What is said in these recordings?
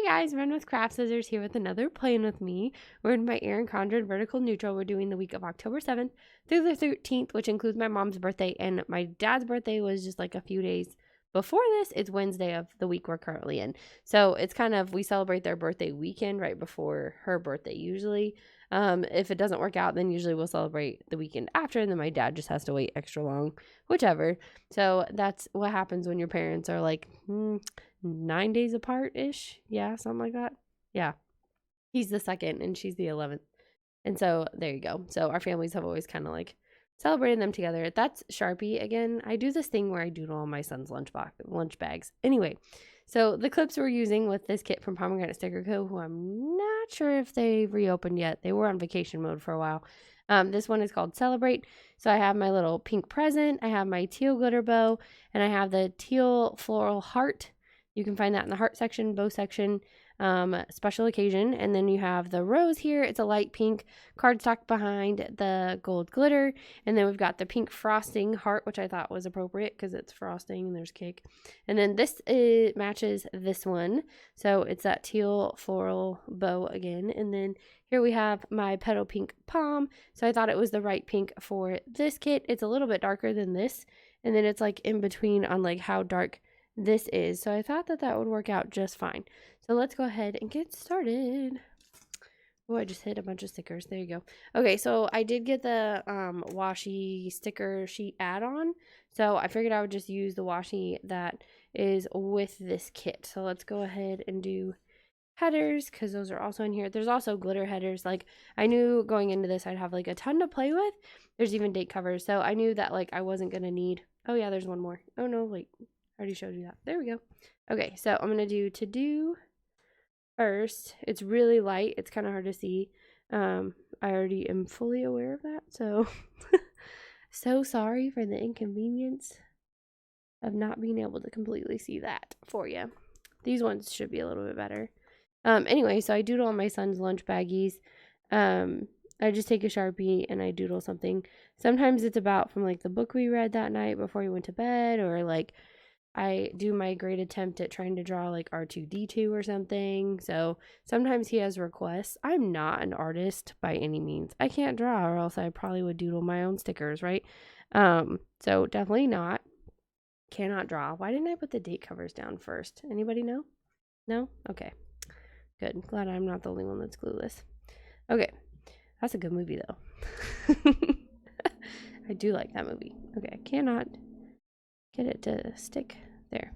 Hey guys, Run with Craft Scissors here with another Plan With Me. We're in my Erin Condren Vertical Neutral. We're doing the week of October 7th through the 13th, which includes my mom's birthday, and my dad's birthday was just like a few days before this. It's Wednesday of the week we're currently in. So it's kind of, we celebrate their birthday weekend right before her birthday usually. If it doesn't work out, then usually we'll celebrate the weekend after, and then my dad just has to wait extra long, whichever. So that's what happens when your parents are like 9 days apart ish. Yeah, something like that. Yeah. He's the second and she's the 11th. And so there you go. So our families have always kind of like celebrated them together. That's Sharpie again. I do this thing where I doodle on my son's lunch bags. Anyway, so the clips we're using with this kit from Pomegranate Sticker Co., who I'm not sure if they've reopened yet. They were on vacation mode for a while. This one is called Celebrate. So I have my little pink present. I have my teal glitter bow, and I have the teal floral heart. You can find that in the heart section, bow section, special occasion. And then you have the rose here. It's a light pink cardstock behind the gold glitter. And then we've got the pink frosting heart, which I thought was appropriate because it's frosting and there's cake. And then this matches this one. So it's that teal floral bow again. And then here we have my petal pink palm. So I thought it was the right pink for this kit. It's a little bit darker than this. And then it's like in between on like how dark this is. So I thought that that would work out just fine. So let's go ahead and get started. Oh, I just hit a bunch of stickers. There you go. Okay, so I did get the washi sticker sheet add-on. So I figured I would just use the washi that is with this kit. So let's go ahead and do headers because those are also in here. There's also glitter headers. Like I knew going into this I'd have like a ton to play with. There's even date covers. So I knew that like I wasn't going to need. Oh yeah, there's one more. Oh no, wait. I already showed you that. There we go. Okay, so I'm going to do first. It's really light. It's kind of hard to see. I already am fully aware of that. So, so sorry for the inconvenience of not being able to completely see that for you. These ones should be a little bit better. Anyway, so I doodle on my son's lunch baggies. I just take a Sharpie and I doodle something. Sometimes it's about from like the book we read that night before he went to bed, or like I do my great attempt at trying to draw like R2-D2 or something. So sometimes he has requests. I'm not an artist by any means. I can't draw, or else I probably would doodle my own stickers, right? So definitely not. Cannot draw. Why didn't I put the date covers down first? Anybody know? No? Okay. Good. Glad I'm not the only one that's clueless. Okay. That's a good movie though. I do like that movie. Okay. I cannot get it to stick there.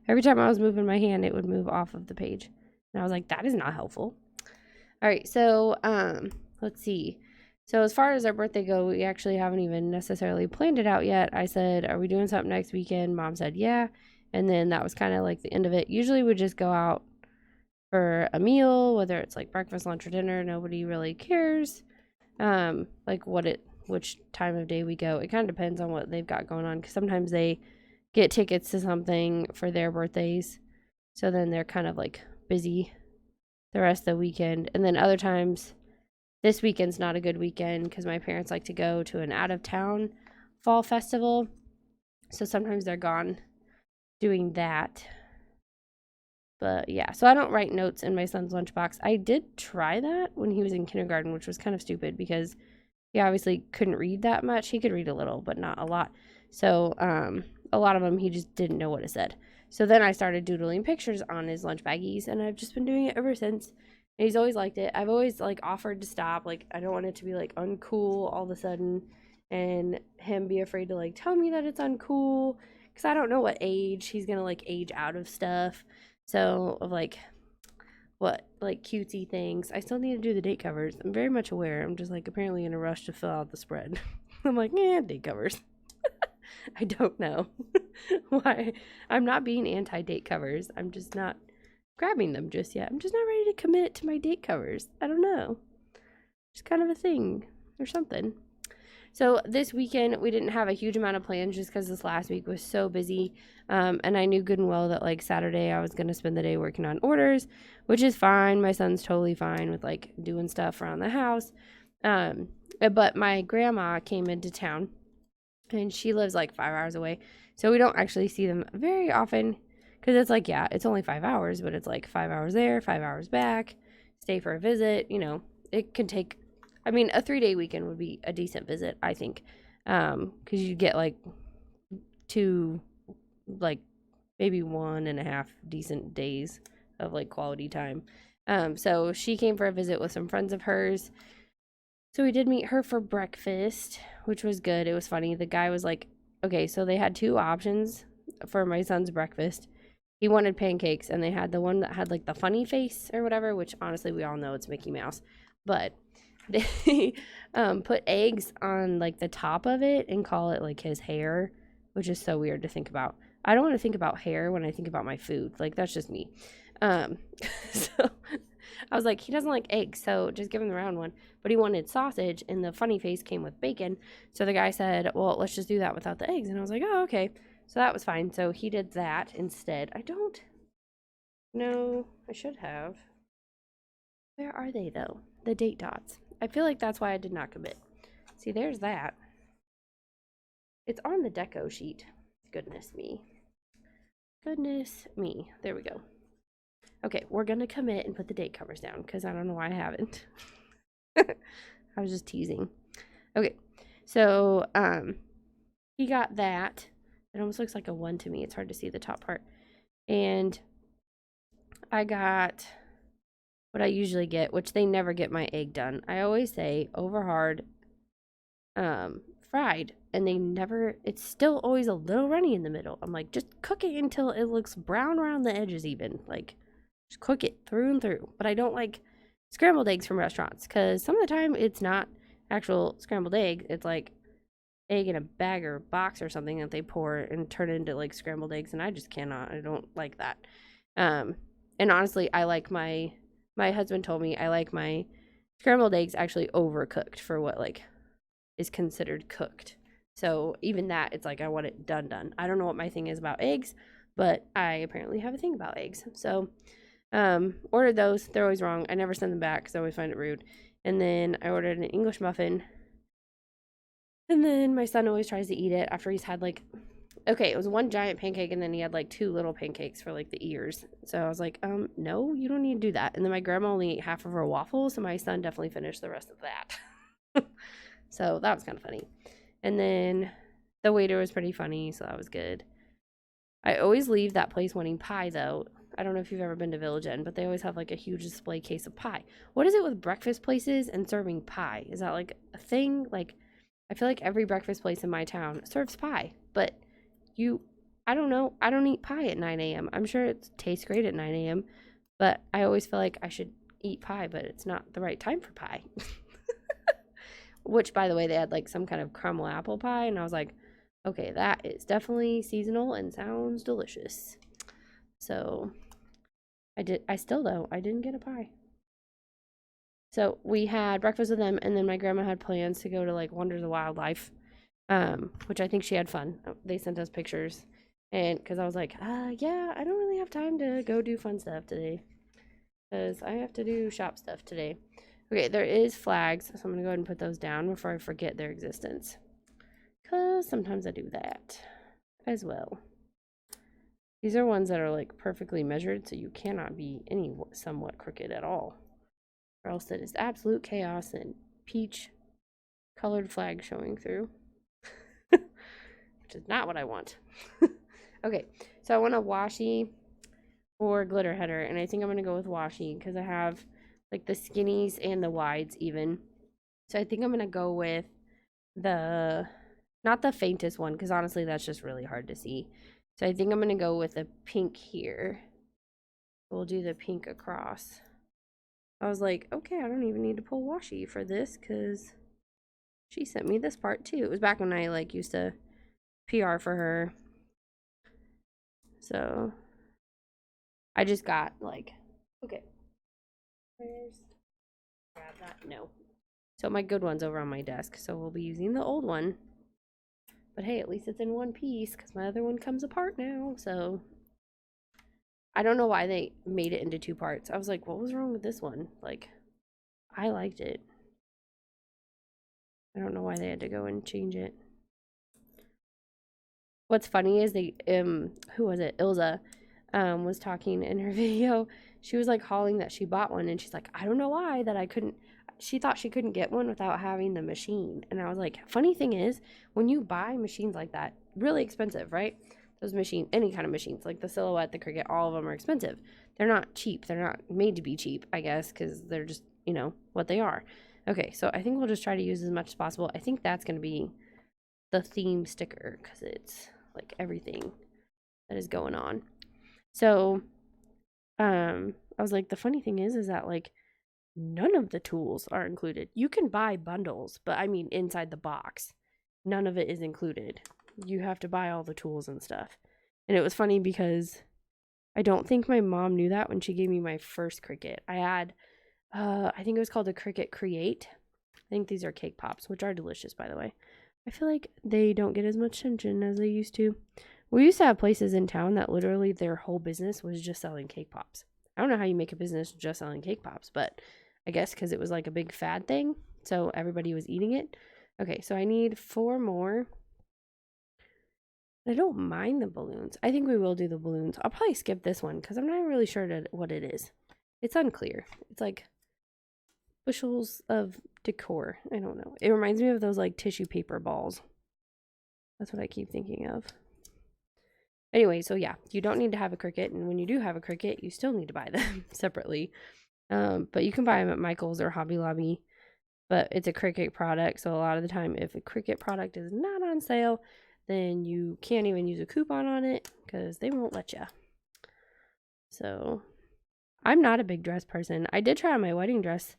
Every time I was moving my hand, it would move off of the page. And I was like, that is not helpful. All right, so let's see. So as far as our birthday go, we actually haven't even necessarily planned it out yet. I said, are we doing something next weekend? Mom said, yeah. And then that was kind of like the end of it. Usually we just go out for a meal, whether it's like breakfast, lunch, or dinner. Nobody really cares. Like which time of day we go. It kind of depends on what they've got going on, because sometimes they get tickets to something for their birthdays, so then they're kind of like busy the rest of the weekend. And then other times, this weekend's not a good weekend because my parents like to go to an out-of-town fall festival, so sometimes they're gone doing that. But yeah, so I don't write notes in my son's lunchbox. I did try that when he was in kindergarten, which was kind of stupid because he obviously couldn't read that much. He could read a little, but not a lot. So a lot of them he just didn't know what it said. So then I started doodling pictures on his lunch baggies, and I've just been doing it ever since. And he's always liked it. I've always like offered to stop. Like I don't want it to be like uncool all of a sudden, and him be afraid to like tell me that it's uncool, because I don't know what age he's gonna like age out of stuff. So of like what like cutesy things. I still need to do the date covers. I'm very much aware. I'm just like apparently in a rush to fill out the spread. I'm like, date covers. I don't know why. I'm not being anti-date covers. I'm just not grabbing them just yet. I'm just not ready to commit to my date covers. I don't know. It's kind of a thing or something. So this weekend, we didn't have a huge amount of plans just because this last week was so busy. And I knew good and well that like Saturday I was going to spend the day working on orders, which is fine. My son's totally fine with like doing stuff around the house. But my grandma came into town, and she lives like 5 hours away. So we don't actually see them very often Because it's like, yeah, it's only 5 hours, but it's like 5 hours there, 5 hours back, stay for a visit. You know, it can take, I mean, a 3-day weekend would be a decent visit, I think. Because you get like 2, like maybe 1.5 decent days of like quality time. So she came for a visit with some friends of hers. So we did meet her for breakfast, which was good. It was funny. The guy was like, okay, so they had 2 options for my son's breakfast. He wanted pancakes, and they had the one that had like the funny face or whatever, which honestly we all know it's Mickey Mouse. But they put eggs on like the top of it and call it like his hair, which is so weird to think about. I don't want to think about hair when I think about my food. Like, that's just me. So I was like, he doesn't like eggs, so just give him the round one. But he wanted sausage, and the funny face came with bacon. So the guy said, well, let's just do that without the eggs. And I was like, oh, okay. So that was fine. So he did that instead. I don't know. I should have. Where are they, though? The date dots. I feel like that's why I did not commit. See, there's that. It's on the deco sheet. Goodness me. Goodness me. There we go. Okay, we're going to commit and put the date covers down because I don't know why I haven't. I was just teasing. Okay, so he got that. It almost looks like a 1 to me. It's hard to see the top part. And I got what I usually get, which they never get my egg done. I always say over hard, fried, and they never, it's still always a little runny in the middle. I'm like, just cook it until it looks brown around the edges even. Like, just cook it through and through. But I don't like scrambled eggs from restaurants because some of the time it's not actual scrambled egg. It's like egg in a bag or box or something that they pour and turn it into like scrambled eggs, and I just cannot. I don't like that. And honestly, I like my husband told me I like my scrambled eggs actually overcooked for what like is considered cooked. So even that, it's like I want it done. I don't know what my thing is about eggs, but I apparently have a thing about eggs. So ordered those. They're always wrong. I never send them back because I always find it rude. And then I ordered an English muffin. And then my son always tries to eat it after he's had like, okay, it was 1 giant pancake and then he had like 2 little pancakes for like the ears. So I was like, no, you don't need to do that. And then my grandma only ate half of her waffles, so my son definitely finished the rest of that. So that was kind of funny. And then the waiter was pretty funny, so that was good. I always leave that place wanting pie though. I don't know if you've ever been to Village Inn, but they always have like a huge display case of pie. What is it with breakfast places and serving pie? Is that like a thing? Like, I feel like every breakfast place in my town serves pie, but I don't know. I don't eat pie at 9 a.m. I'm sure it tastes great at 9 a.m., but I always feel like I should eat pie, but it's not the right time for pie. Which, by the way, they had like some kind of caramel apple pie, and I was like, okay, that is definitely seasonal and sounds delicious. So I didn't get a pie. So we had breakfast with them, and then my grandma had plans to go to like Wonders of Wildlife, which I think she had fun. They sent us pictures, and because I was like, yeah, I don't really have time to go do fun stuff today, because I have to do shop stuff today. Okay, there is flags, so I'm gonna go ahead and put those down before I forget their existence, because sometimes I do that as well. These are ones that are like perfectly measured, so you cannot be any somewhat crooked at all, or else it is absolute chaos and peach colored flag showing through, which is not what I want. Okay, so I want a washi or glitter header, and I think I'm gonna go with washi because I have like the skinnies and the wides even. So I think I'm gonna go with not the faintest one, because honestly that's just really hard to see. So I think I'm gonna go with the pink here. We'll do the pink across. I was like, okay, I don't even need to pull washi for this because she sent me this part too. It was back when I like used to PR for her. So I just got like, okay. Grab that? No. So my good one's over on my desk, so we'll be using the old one. But hey, at least it's in one piece because my other one comes apart now. So I don't know why they made it into 2 parts. I was like, what was wrong with this one? Like, I liked it. I don't know why they had to go and change it. What's funny is they, who was it? Ilza. was talking in her video. She was like hauling that she bought one, and she's like, I don't know why that I couldn't. She thought she couldn't get one without having the machine. And I was like, funny thing is, when you buy machines like that, really expensive, right? Those machines, any kind of machines, like the Silhouette, the Cricut, all of them are expensive. They're not cheap. They're not made to be cheap, I guess, because they're just, what they are. Okay, so I think we'll just try to use as much as possible. I think that's going to be the theme sticker because it's like everything that is going on. So, I was like, the funny thing is that like none of the tools are included. You can buy bundles, but I mean inside the box, none of it is included. You have to buy all the tools and stuff. And it was funny because I don't think my mom knew that when she gave me my first Cricut. I had, I think it was called a Cricut Create. I think these are cake pops, which are delicious, by the way. I feel like they don't get as much attention as they used to. We used to have places in town that literally their whole business was just selling cake pops. I don't know how you make a business just selling cake pops, but I guess because it was like a big fad thing, so everybody was eating it. Okay, so I need 4 more. I don't mind the balloons. I think we will do the balloons. I'll probably skip this one because I'm not really sure what it is. It's unclear. It's like bushels of decor. I don't know. It reminds me of those like tissue paper balls. That's what I keep thinking of. Anyway, so yeah, you don't need to have a Cricut, and when you do have a Cricut, you still need to buy them separately. But you can buy them at Michael's or Hobby Lobby, but it's a Cricut product, so a lot of the time if a Cricut product is not on sale, then you can't even use a coupon on it because they won't let you. So I'm not a big dress person. I did try on my wedding dress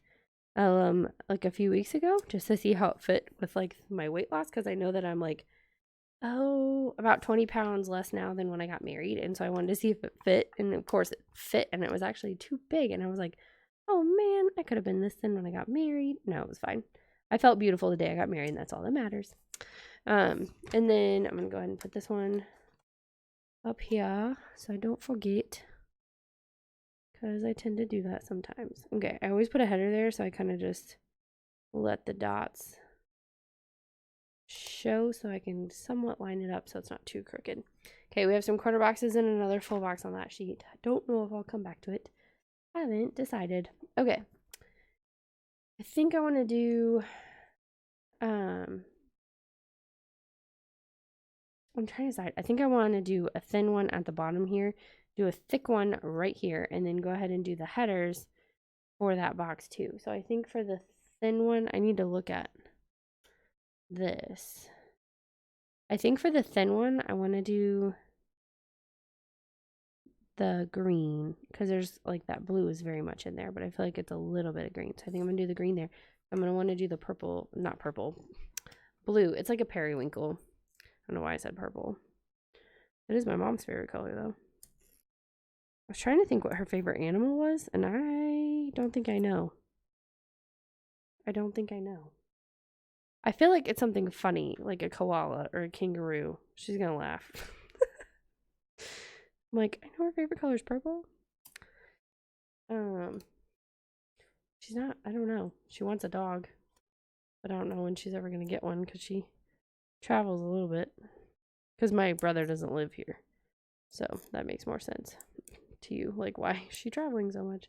like a few weeks ago just to see how it fit with like my weight loss, because I know that I'm like about 20 pounds less now than when I got married, and so I wanted to see if it fit, and of course it fit, and it was actually too big, and I was like, oh man, I could have been this thin when I got married. No, it was fine. I felt beautiful the day I got married, and that's all that matters. And then I'm gonna go ahead and put this one up here so I don't forget, because I tend to do that sometimes. Okay, I always put a header there, so I kind of just let the dots show so I can somewhat line it up so it's not too crooked. Okay, we have some quarter boxes and another full box on that sheet. I don't know if I'll come back to it. I haven't decided. Okay. I think I want to do I'm trying to decide. I think I want to do a thin one at the bottom here, do a thick one right here, and then go ahead and do the headers for that box too. So I think for the thin one, I need to look at this. I think for the thin one, I want to do the green, because there's like that blue is very much in there, but I feel like it's a little bit of green. So I think I'm going to do the green there. I'm going to want to do the purple, not purple, blue. It's like a periwinkle. I don't know why I said purple. It is my mom's favorite color though. I was trying to think what her favorite animal was, and I don't think I know. I don't think I know. I feel like it's something funny, like a koala or a kangaroo. She's gonna laugh. I'm like, I know her favorite color is purple. She's not, I don't know. She wants a dog, but I don't know when she's ever gonna get one because she travels a little bit. Because my brother doesn't live here, so that makes more sense to you. Like, why is she traveling so much?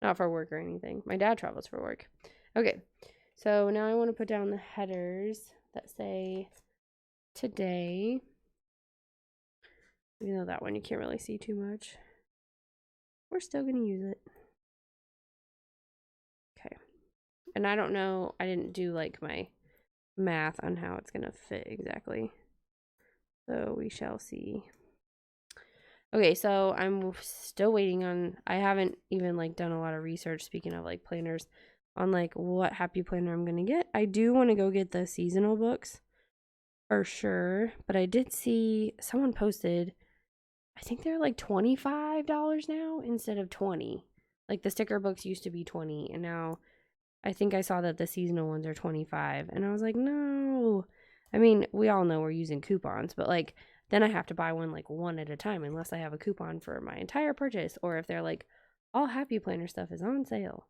Not for work or anything. My dad travels for work. Okay, so now I want to put down the headers that say today. Even though that one you can't really see too much. We're still going to use it. Okay. And I don't know, I didn't do like my math on how it's going to fit exactly. So we shall see. Okay, so I'm still waiting on, I haven't even like done a lot of research, speaking of like planners, on like what happy planner I'm going to get. I do want to go get the seasonal books for sure, but I did see someone posted, I think they're like $25 now instead of $20. Like the sticker books used to be $20, and now I think I saw that the seasonal ones are $25, and I was like, no. I mean, we all know we're using coupons, but like then I have to buy one at a time unless I have a coupon for my entire purchase, or if they're like all happy planner stuff is on sale.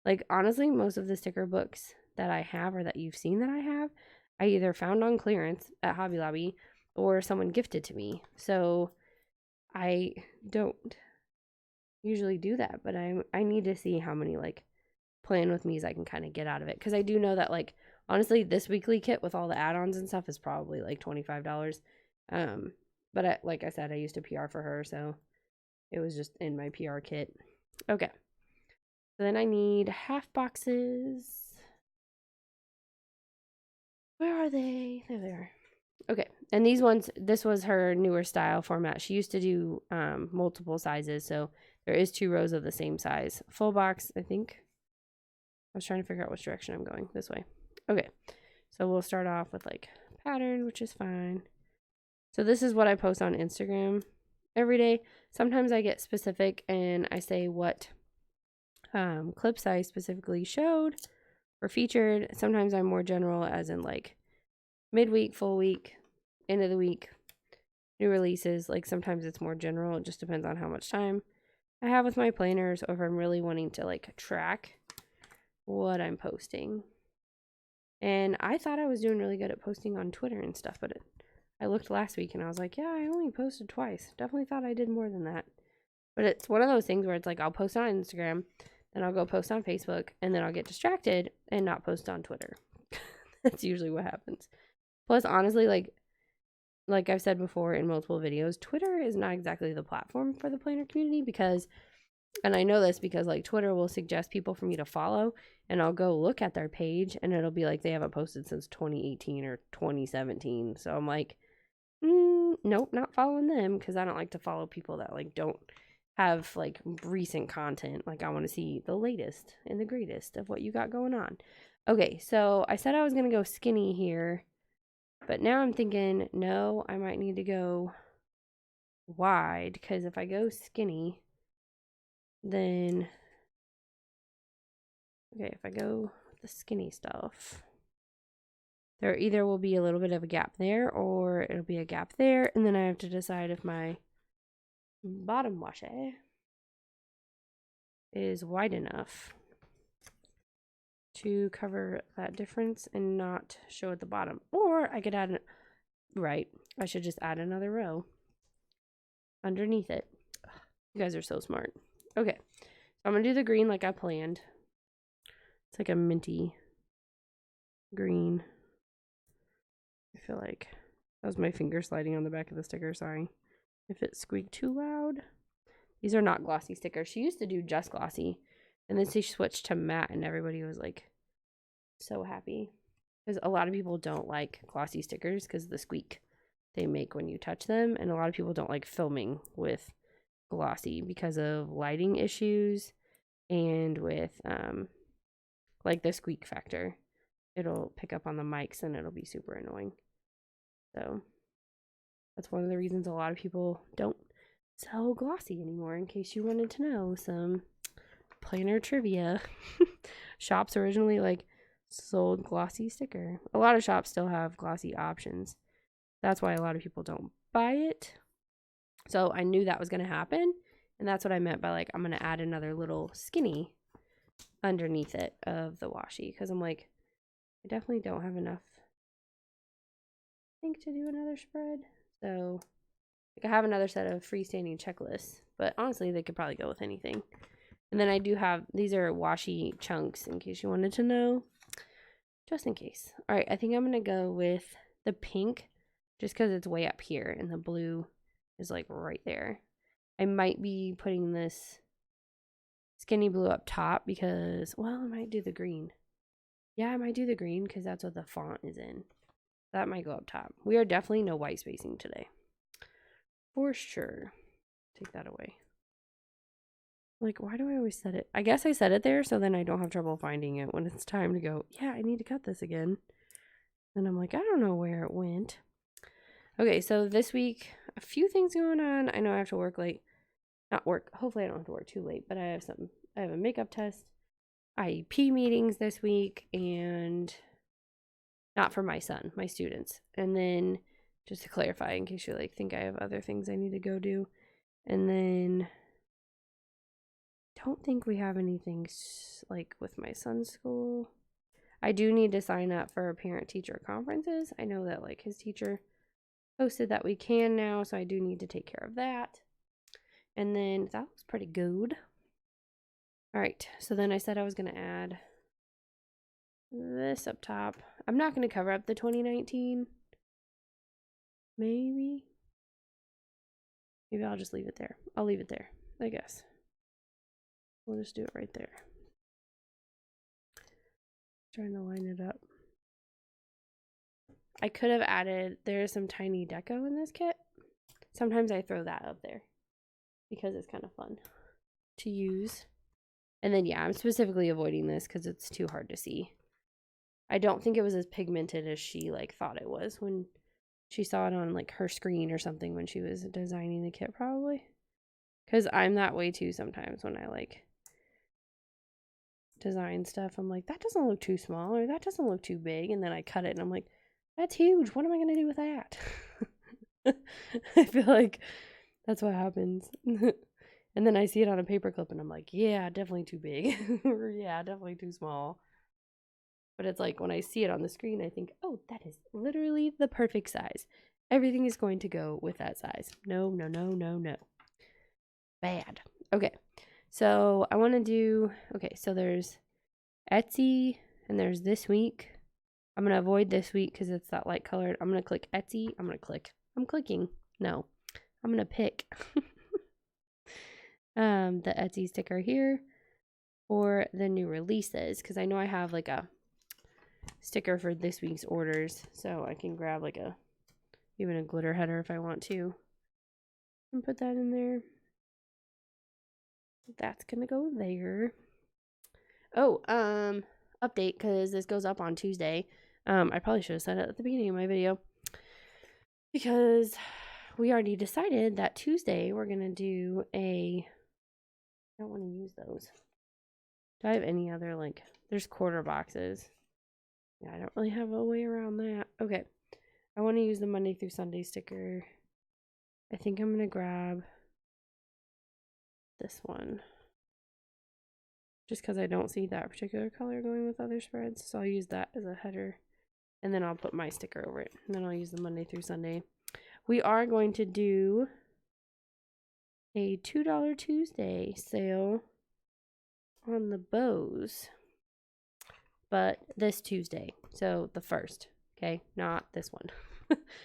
Like honestly, most of the sticker books that I have or that you've seen that I have, I either found on clearance at Hobby Lobby or someone gifted to me. So I don't usually do that, but I need to see how many like plan with me's I can kind of get out of it, because I do know that like honestly this weekly kit with all the add-ons and stuff is probably like $25. But like I said, I used to PR for her, so it was just in my PR kit. Okay, so then I need half boxes. Where are they? There they are. Okay, and these ones, this was her newer style format. She used to do multiple sizes, so there is 2 rows of the same size. Full box, I think. I was trying to figure out which direction I'm going. This way. Okay, so we'll start off with like pattern, which is fine. So this is what I post on Instagram every day. Sometimes I get specific and I say what clips I specifically showed or featured. Sometimes I'm more general, as in like midweek, full week, end of the week, new releases. Like sometimes it's more general. It just depends on how much time I have with my planners, or if I'm really wanting to like track what I'm posting. And I thought I was doing really good at posting on Twitter and stuff, but I looked last week and I was like, yeah, I only posted twice. Definitely thought I did more than that. But it's one of those things where it's like I'll post on Instagram, then I'll go post on Facebook, and then I'll get distracted and not post on Twitter. That's usually what happens. Plus, honestly, like I've said before in multiple videos, Twitter is not exactly the platform for the planner community, because, and I know this because like Twitter will suggest people for me to follow, and I'll go look at their page and it'll be like they haven't posted since 2018 or 2017. So I'm like, nope, not following them, because I don't like to follow people that like don't have like recent content. Like I want to see the latest and the greatest of what you got going on. Okay, so I said I was going to go skinny here, but now I'm thinking, no, I might need to go wide, because if I go skinny, then, okay, if I go with the skinny stuff, there either will be a little bit of a gap there, or it'll be a gap there, and then I have to decide if my bottom washi is wide enough to cover that difference and not show at the bottom. Or I could add, right, I should just add another row underneath it. You guys are so smart. Okay, so I'm gonna do the green like I planned. It's like a minty green. I feel like that was my finger sliding on the back of the sticker. Sorry if it squeaked too loud. These are not glossy stickers. She used to do just glossy, and then she switched to matte, and everybody was like so happy, because a lot of people don't like glossy stickers because of the squeak they make when you touch them, and a lot of people don't like filming with glossy because of lighting issues and with like the squeak factor. It'll pick up on the mics and it'll be super annoying. So that's one of the reasons a lot of people don't sell glossy anymore, in case you wanted to know some planner trivia. Shops originally like sold glossy sticker. A lot of shops still have glossy options. That's why a lot of people don't buy it. So I knew that was going to happen, and that's what I meant by like I'm going to add another little skinny underneath it of the washi, because I'm like, I definitely don't have enough, I think, to do another spread. So like I have another set of freestanding checklists, but honestly they could probably go with anything. And then I do have, these are washi chunks, in case you wanted to know, just in case. All right, I think I'm going to go with the pink, just because it's way up here and the blue is like right there. I might be putting this skinny blue up top because, well, I might do the green. Yeah, I might do the green because that's what the font is in. That might go up top. We are definitely no white spacing today, for sure. Take that away. Like, why do I always set it? I guess I set it there so then I don't have trouble finding it when it's time to go, yeah, I need to cut this again. Then I'm like, I don't know where it went. Okay, so this week, a few things going on. I know I have to work late. Not work. Hopefully I don't have to work too late, but I have a makeup test, IEP meetings this week, and not for my son, my students. And then, just to clarify, in case you like think I have other things I need to go do. And then, don't think we have anything like with my son's school. I do need to sign up for parent-teacher conferences. I know that like his teacher posted that we can now, so I do need to take care of that. And then that was pretty good. All right, so then I said I was going to add this up top. I'm not going to cover up the 2019. Maybe I'll just leave it there. I'll leave it there, I guess. We'll just do it right there. Trying to line it up. I could have added, there's some tiny deco in this kit. Sometimes I throw that up there because it's kind of fun to use. And then, yeah, I'm specifically avoiding this because it's too hard to see. I don't think it was as pigmented as she like thought it was when she saw it on like her screen or something when she was designing the kit, probably. Because I'm that way too sometimes when I like design stuff. I'm like, that doesn't look too small or that doesn't look too big. And then I cut it and I'm like, that's huge. What am I going to do with that? I feel like that's what happens. And then I see it on a paperclip and I'm like, yeah, definitely too big. Or yeah, definitely too small. But it's like when I see it on the screen, I think, oh, that is literally the perfect size. Everything is going to go with that size. No, no, no, no, no. Bad. Okay. So I want to do, okay, so there's Etsy and there's this week. I'm going to avoid this week because it's that light colored. I'm going to click Etsy. I'm clicking. No, I'm going to pick the Etsy sticker here for the new releases because I know I have like a sticker for this week's orders, so I can grab like even a glitter header if I want to and put that in there. That's gonna go there. Oh, update because this goes up on Tuesday. I probably should have said it at the beginning of my video because we already decided that Tuesday we're gonna do I don't want to use those. Do I have any other like? There's quarter boxes. Yeah, I don't really have a way around that. Okay. I want to use the Monday through Sunday sticker. I think I'm going to grab this one. Just because I don't see that particular color going with other spreads. So I'll use that as a header. And then I'll put my sticker over it. And then I'll use the Monday through Sunday. We are going to do a $2 Tuesday sale on the bows. But this Tuesday. So the 1st. Okay, not this one.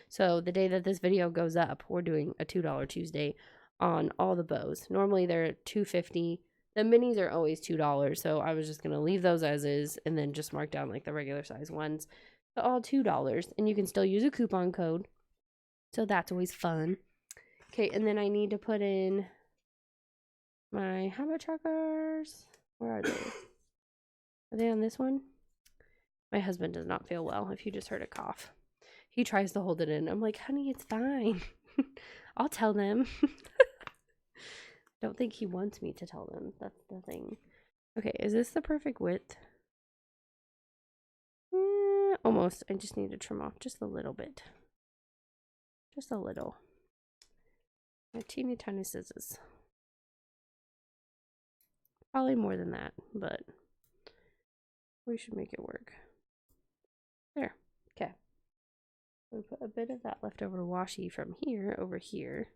So the day that this video goes up, we're doing a $2 Tuesday on all the bows. Normally they're $2.50. The minis are always $2, so I was just going to leave those as is and then just mark down like the regular size ones. So all $2, and you can still use a coupon code. So that's always fun. Okay, and then I need to put in my habit trackers. Where are they? Are they on this one? My husband does not feel well if you just heard a cough. He tries to hold it in. I'm like, honey, it's fine. I'll tell them. Don't think he wants me to tell them. That's the thing. Okay, is this the perfect width? Almost. I just need to trim off just a little bit. Just a little. My teeny tiny scissors. Probably more than that, but we should make it work. There. Okay. We put a bit of that leftover washi from here over here.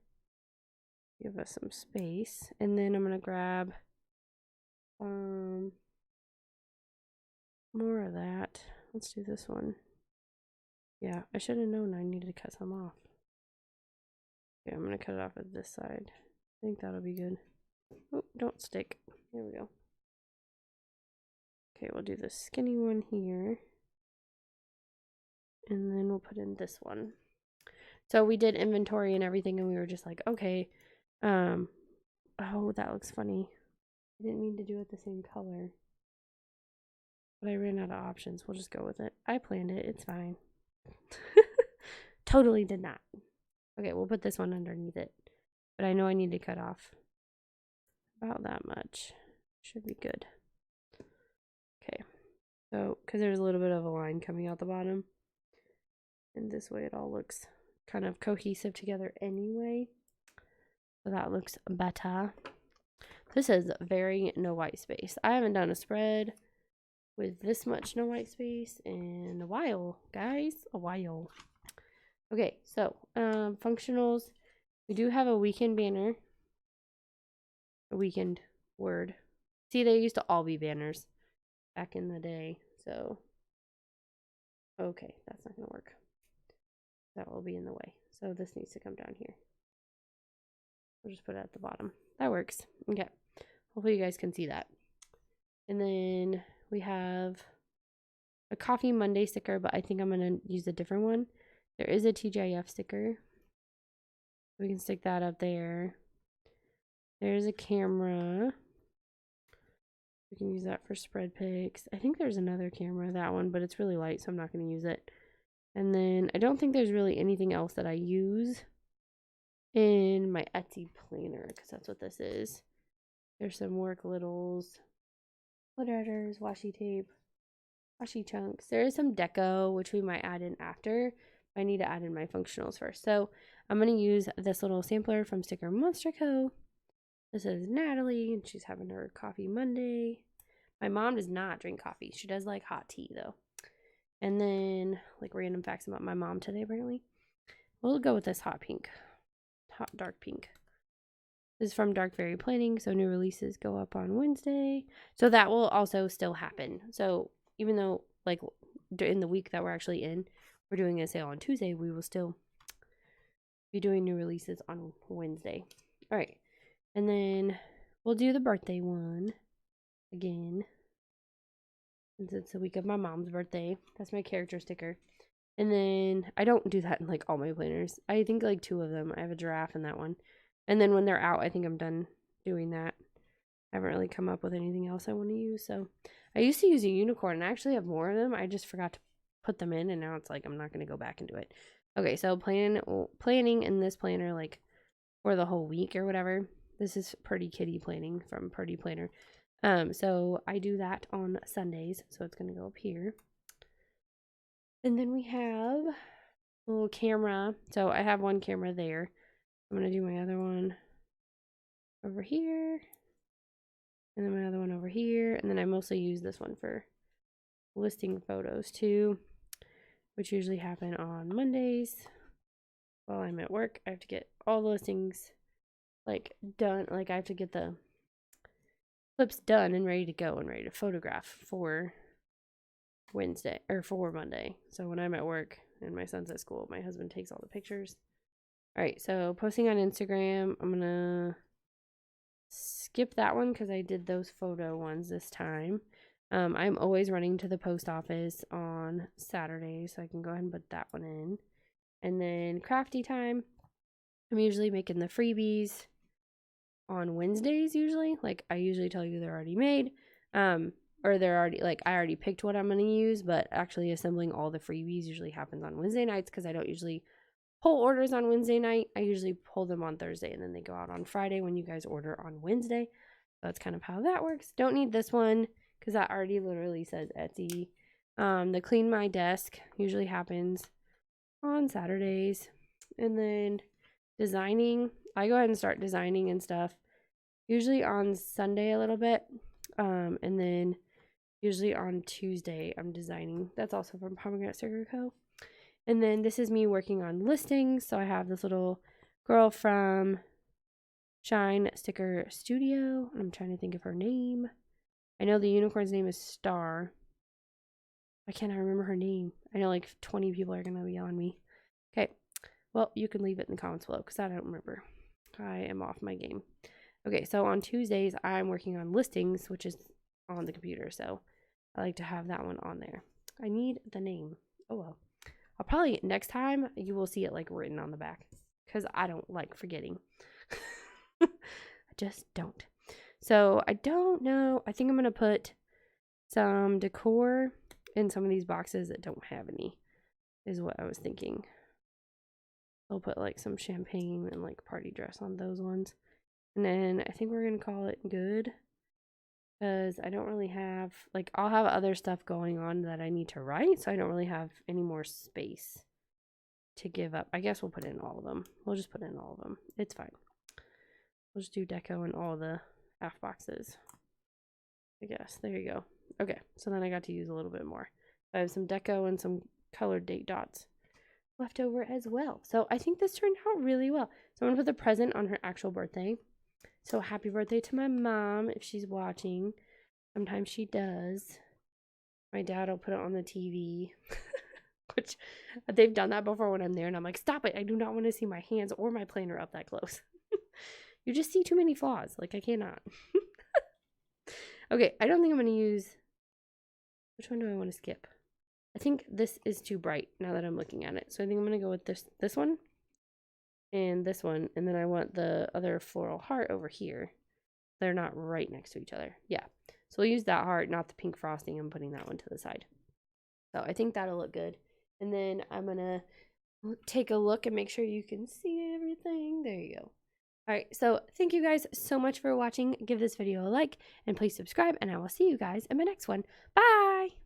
Give us some space. And then I'm going to grab more of that. Let's do this one. Yeah, I should have known I needed to cut some off. Okay, I'm going to cut it off at this side. I think that'll be good. Oh, don't stick. There we go. Okay, we'll do the skinny one here. And then we'll put in this one. So we did inventory and everything, and we were just like, okay. Oh, that looks funny. I didn't mean to do it the same color. But I ran out of options. We'll just go with it. I planned it. It's fine. Totally did not. Okay, we'll put this one underneath it. But I know I need to cut off about that much. Should be good. Okay. So, because there's a little bit of a line coming out the bottom. And this way it all looks kind of cohesive together anyway. So that looks better. This is very no white space. I haven't done a spread with this much no white space in a while, guys. A while. Okay, so functionals. We do have a weekend banner. weekend word. See, they used to all be banners back in the day. So, okay, that's not going to work. That will be in the way. So this needs to come down here. We'll just put it at the bottom. That works. Okay. Hopefully you guys can see that. And then we have a Coffee Monday sticker, but I think I'm going to use a different one. There is a TGIF sticker. We can stick that up there. There's a camera. We can use that for spread pics. I think there's another camera, that one, but it's really light, so I'm not going to use it. And then I don't think there's really anything else that I use in my Etsy planner, because that's what this is. There's some work littles, letters, washi tape, washi chunks. There is some deco, which we might add in after. I need to add in my functionals first. So I'm going to use this little sampler from Sticker Monster Co. This is Natalie, and she's having her coffee Monday. My mom does not drink coffee. She does like hot tea, though. And then, like, random facts about my mom today, apparently. We'll go with this hot pink. Hot dark pink. This is from Dark Fairy Planning, so new releases go up on Wednesday. So that will also still happen. So even though, like, in the week that we're actually in, we're doing a sale on Tuesday, we will still be doing new releases on Wednesday. All right. And then we'll do the birthday one again. Since it's the week of my mom's birthday. That's my character sticker. And then I don't do that in like all my planners. I think like 2 of them. I have a giraffe in that one. And then when they're out, I think I'm done doing that. I haven't really come up with anything else I want to use. So I used to use a unicorn, and I actually have more of them. I just forgot to put them in, and now it's like I'm not going to go back and do it. Okay, so planning in this planner, like for the whole week or whatever. This is Pretty Kitty Planning from Pretty Planner. So I do that on Sundays, so it's going to go up here. And then we have a little camera. So I have one camera there. I'm going to do my other one over here. And then my other one over here. And then I mostly use this one for listing photos too, which usually happen on Mondays. While I'm at work, I have to get all the listings like done. Like I have to get the clips done and ready to go and ready to photograph for Wednesday or for Monday. So when I'm at work and my son's at school, my husband takes all the pictures. All right, so posting on Instagram, I'm gonna skip that one because I did those photo ones this time. I'm always running to the post office on Saturday, so I can go ahead and put that one in. And then crafty time, I'm usually making the freebies on Wednesdays usually. Like I usually tell you they're already made. Or they're already, like, I already picked what I'm going to use, but actually assembling all the freebies usually happens on Wednesday nights because I don't usually pull orders on Wednesday night. I usually pull them on Thursday, and then they go out on Friday when you guys order on Wednesday. That's kind of how that works. Don't need this one because that already literally says Etsy. The clean my desk usually happens on Saturdays. And then designing, I go ahead and start designing and stuff usually on Sunday a little bit. And then usually on Tuesday I'm designing. That's also from Pomegranate Sticker Co. And then this is me working on listings. So I have this little girl from Shine Sticker Studio. I'm trying to think of her name. I know the unicorn's name is Star. Why can't I remember her name? I know like 20 people are going to be on me. Okay. Well, you can leave it in the comments below because I don't remember. I am off my game. Okay, so on Tuesdays, I'm working on listings, which is on the computer. So I like to have that one on there. I need the name. Oh, well. I'll probably, next time, you will see it like written on the back because I don't like forgetting. I just don't. So I don't know. I think I'm going to put some decor in some of these boxes that don't have any, is what I was thinking. I'll put like some champagne and like party dress on those ones. And then I think we're going to call it good because I don't really have, like, I'll have other stuff going on that I need to write. So I don't really have any more space to give up. I guess we'll put in all of them. We'll just put in all of them. It's fine. We'll just do deco in all the half boxes. I guess. There you go. Okay. So then I got to use a little bit more. I have some deco and some colored date dots left over as well. So I think this turned out really well. So I'm going to put the present on her actual birthday. So happy birthday to my mom if she's watching. Sometimes she does. My dad will put it on the TV. Which they've done that before when I'm there, and I'm like, stop it. I do not want to see my hands or my planner up that close. You just see too many flaws. Like, I cannot. Okay, I don't think I'm going to use... Which one do I want to skip? I think this is too bright now that I'm looking at it. So I think I'm going to go with this one and this one. And then I want the other floral heart over here. They're not right next to each other. Yeah. So we'll use that heart, not the pink frosting. I'm putting that one to the side. So I think that'll look good. And then I'm going to take a look and make sure you can see everything. There you go. All right. So thank you guys so much for watching. Give this video a like and please subscribe. And I will see you guys in my next one. Bye.